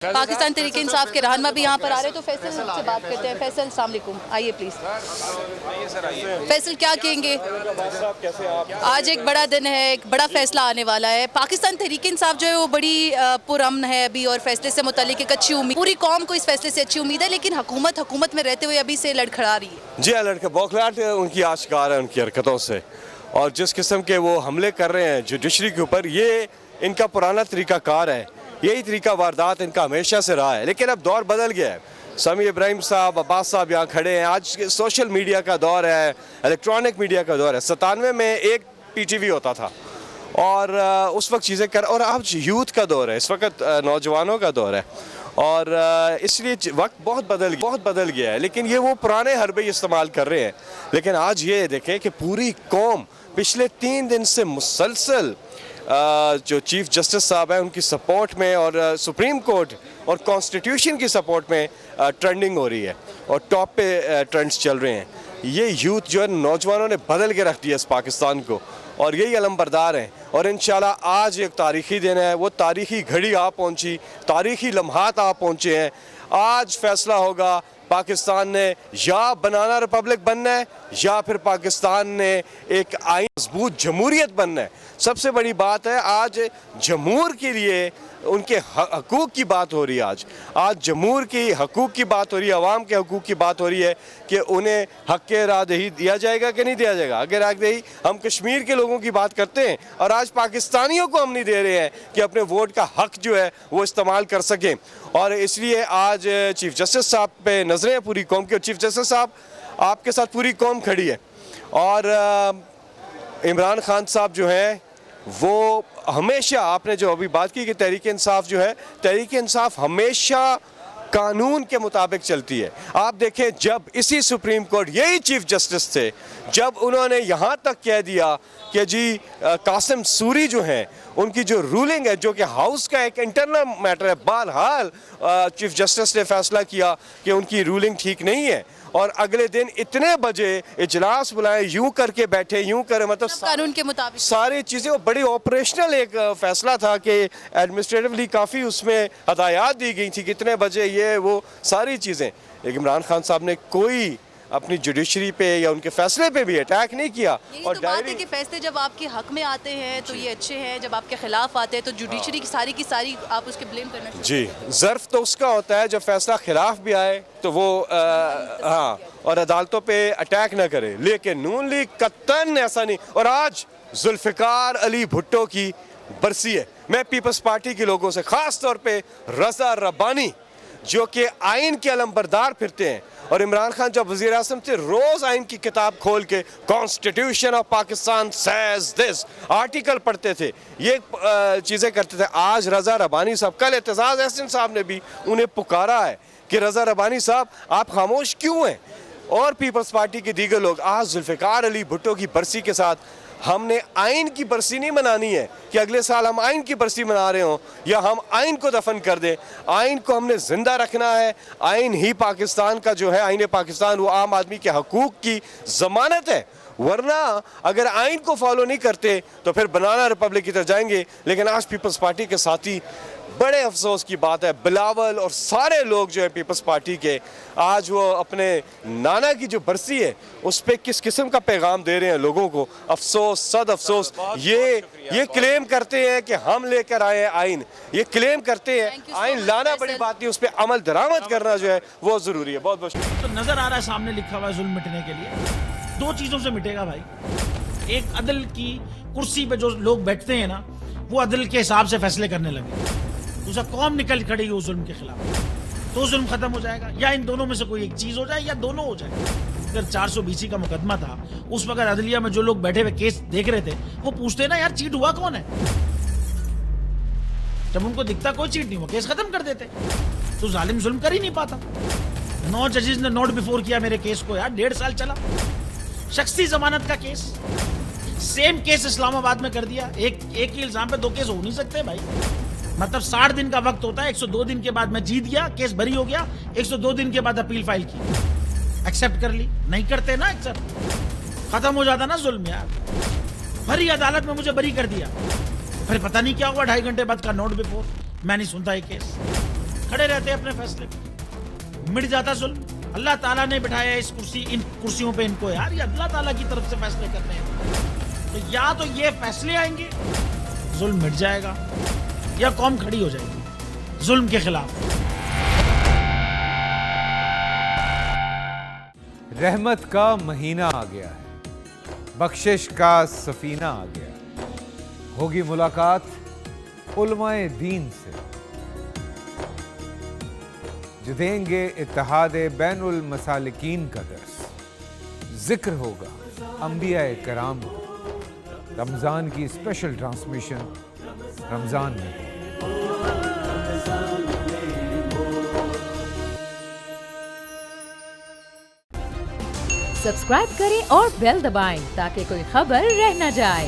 पाकिस्तान तहरीक इंसाफ के रहनुमा भी यहाँ पर आ रहे हैं, तो फैसल से बात करते हैं। फैसल, अस्सलाम वालेकुम, आइए प्लीज़। फैसल, क्या कहेंगे? आज एक बड़ा दिन है, एक बड़ा फैसला आने वाला है। पाकिस्तान तहरीक इंसाफ जो है वो बड़ी पुरअमन है अभी, और फैसले से मुतालिक एक अच्छी उम्मीद, पूरी कौम को इस फैसले से अच्छी उम्मीद है, लेकिन हुकूमत में रहते हुए अभी से लड़खड़ा रही है। जी हाँ, लड़के बौखलाहट उनकी आश्कार है उनकी हरकतों से, और जिस किस्म के वो हमले कर रहे हैं जुडिशरी के ऊपर, ये इनका पुराना तरीकाकार है। यही तरीका वारदात इनका हमेशा से रहा है, लेकिन अब दौर बदल गया है। समी इब्राहिम साहब, अब्बास साहब यहाँ खड़े हैं। आज सोशल मीडिया का दौर है, इलेक्ट्रॉनिक मीडिया का दौर है। 97 में एक PTV होता था और उस वक्त चीज़ें कर, और अब यूथ का दौर है, इस वक्त नौजवानों का दौर है, और इसलिए वक्त बहुत बदल गया है। लेकिन ये वो पुराने हरबे इस्तेमाल कर रहे हैं। लेकिन आज ये देखें कि पूरी कौम पिछले 3 दिन से मुसलसल जो चीफ जस्टिस साहब हैं उनकी सपोर्ट में, और सुप्रीम कोर्ट और कॉन्स्टिट्यूशन की सपोर्ट में ट्रेंडिंग हो रही है, और टॉप पे ट्रेंड्स चल रहे हैं। ये यूथ जो है, नौजवानों ने बदल के रख दिया इस पाकिस्तान को, और यही अलमबरदार हैं। और इंशाल्लाह आज एक तारीख़ी दिन है, वो तारीख़ी घड़ी आ पहुंची, तारीख़ी लम्हात आ पहुंचे हैं। आज फैसला होगा, पाकिस्तान ने या बनाना रिपब्लिक बनना है, या फिर पाकिस्तान ने एक आईन मजबूत जमहूरियत बनना है। सबसे बड़ी बात है, आज जमहूर के लिए उनके हकूक़ की बात हो रही है। आज जमहूर की हकूक़ की बात हो रही है, अवाम के हकूक़ की बात हो रही है कि उन्हें हक़ राहदही दिया जाएगा कि नहीं दिया जाएगा। अगर राहदही हम कश्मीर के लोगों की बात करते हैं, और आज पाकिस्तानियों को हम नहीं दे रहे हैं कि अपने वोट का हक़ जो है वो इस्तेमाल कर सकें। और इसलिए आज चीफ जस्टिस साहब पे नज़रें हैं पूरी कौम की, और चीफ जस्टिस साहब आपके साथ पूरी कौम खड़ी है। और इमरान खान साहब जो हैं वो हमेशा, आपने जो अभी बात की कि तहरीक इंसाफ जो है, तहरीक इंसाफ हमेशा कानून के मुताबिक चलती है। आप देखें, जब इसी सुप्रीम कोर्ट, यही चीफ जस्टिस थे, जब उन्होंने यहाँ तक कह दिया कि जी कासिम सूरी जो हैं उनकी जो रूलिंग है, जो कि हाउस का एक इंटरनल मैटर है, बहरहाल चीफ जस्टिस ने फैसला किया कि उनकी रूलिंग ठीक नहीं है, और अगले दिन इतने बजे इजलास बुलाए, यूं करके बैठे, यूं करे, मतलब कानून के मुताबिक सारी चीज़ें, वो बड़ी ऑपरेशनल एक फैसला था कि एडमिनिस्ट्रेटिवली काफ़ी उसमें हदायत दी गई थी, कितने बजे ये वो सारी चीज़ें। लेकिन इमरान खान साहब ने कोई अपनी जुडिशरी पे या उनके फैसले पे भी अटैक नहीं किया। और तो बात है कि फैसले जब आपके हक में आते हैं तो ये अच्छे हैं, जब आपके खिलाफ आते हैं तो जुडिशरी की सारी आप उसके ब्लेम करना चाहिए। जी, ज़र्फ तो उसका होता है जब फैसला खिलाफ भी आए तो वो हाँ, और अदालतों पे अटैक ना करे। लेकिन नून लीग कतन ऐसा नहीं। और आज जुल्फ़िकार अली भुट्टो की बरसी है। मैं पीपल्स पार्टी के लोगों से, ख़ास तौर पे रज़ा रब्बानी जो कि आइन के अलमबरदार फिरते हैं, और इमरान खान जब वज़ीर आज़म थे, रोज़ आइन की किताब खोल के constitution of Pakistan says this article पढ़ते थे, ये चीज़ें करते थे। आज रज़ा रब्बानी साहब, कल एतजाज़ अहसन साहब ने भी उन्हें पुकारा है कि रज़ा रब्बानी साहब आप खामोश क्यों हैं, और पीपल्स पार्टी के दीगर लोग। आज जुल्फ़िकार अली भुट्टो की बरसी के साथ हमने आइन की बरसी नहीं मनानी है कि अगले साल हम आइन की बरसी मना रहे हों, या हम आइन को दफन कर दें। आइन को हमने ज़िंदा रखना है। आइन ही पाकिस्तान का जो है, आइन पाकिस्तान, वो आम आदमी के हकूक़ की ज़मानत है। वरना अगर आइन को फॉलो नहीं करते तो फिर बनाना रिपब्लिक की तरफ जाएंगे। लेकिन आज पीपल्स पार्टी के साथी, बड़े अफसोस की बात है, बिलावल और सारे लोग जो है पीपल्स पार्टी के, आज वो अपने नाना की जो बरसी है उस पर किस किस्म का पैगाम दे रहे हैं लोगों को। अफसोस, सद अफसोस। ये क्लेम करते हैं कि हम लेकर आए हैं आइन, ये क्लेम करते हैं। आइन लाना बड़ी बात नहीं, उस पर अमल दरामद करना जो है वो ज़रूरी है। बहुत बहुत तो नजर आ रहा है सामने लिखा हुआ है, जुल्म मिटने के लिए 2 चीजों से मिटेगा भाई। एक, अदल की कुर्सी पे जो लोग बैठते हैं ना, वो अदल के हिसाब से फैसले करने लगे। दूसरा, कौम निकल खड़ी उस जुल्म के खिलाफ, तो जुल्म खत्म हो जाएगा। या इन दोनों में से कोई एक चीज हो जाए, या दोनों हो जाए। अगर 420 का मुकदमा था, उस वक्त अदलिया में जो लोग बैठे हुए केस देख रहे थे, वो पूछते ना यार चीट हुआ कौन है। जब उनको दिखता कोई चीट नहीं हुआ, केस खत्म कर देते। तो जालिम जुल्म कर ही नहीं पाता। 9 जजेस ने नोट बिफोर किया मेरे केस को, यार 1.5 साल चला। शख्सी जमानत का केस, सेम केस इस्लामाबाद में कर दिया। एक ही इल्जाम पे 2 केस हो नहीं सकते भाई। मतलब 60 दिन का वक्त होता है। 102 दिन के बाद मैं जीत गया, केस बरी हो गया। 102 दिन के बाद अपील फाइल की, एक्सेप्ट कर ली। नहीं करते ना एक्सेप्ट, खत्म हो जाता ना जुल्म यार। भरी अदालत में मुझे बरी कर दिया, फिर पता नहीं क्या हुआ, 2.5 घंटे बाद का नोट बिफोर। मैं नहीं सुनता ये केस। खड़े रहते अपने फैसले पे, मिट जाता जुल्म। अल्लाह ताला ने बिठाया इस कुर्सी, इन कुर्सियों पे इनको यार, ये अल्लाह ताला की तरफ से फैसले करने हैं। तो या तो ये फैसले आएंगे, जुल्म मिट जाएगा, या कौम खड़ी हो जाएगी जुल्म के खिलाफ। रहमत का महीना आ गया है, बख्शिश का सफीना आ गया, होगी मुलाकात उलमाए दीन से, जो देंगे इत्तेहाद बैनुल मसालिकीन का दर्स। जिक्र होगा अंबिया कराम, रमज़ान की स्पेशल ट्रांसमिशन रमज़ान में। सब्सक्राइब करें और बेल दबाएं ताकि कोई खबर रह न जाए।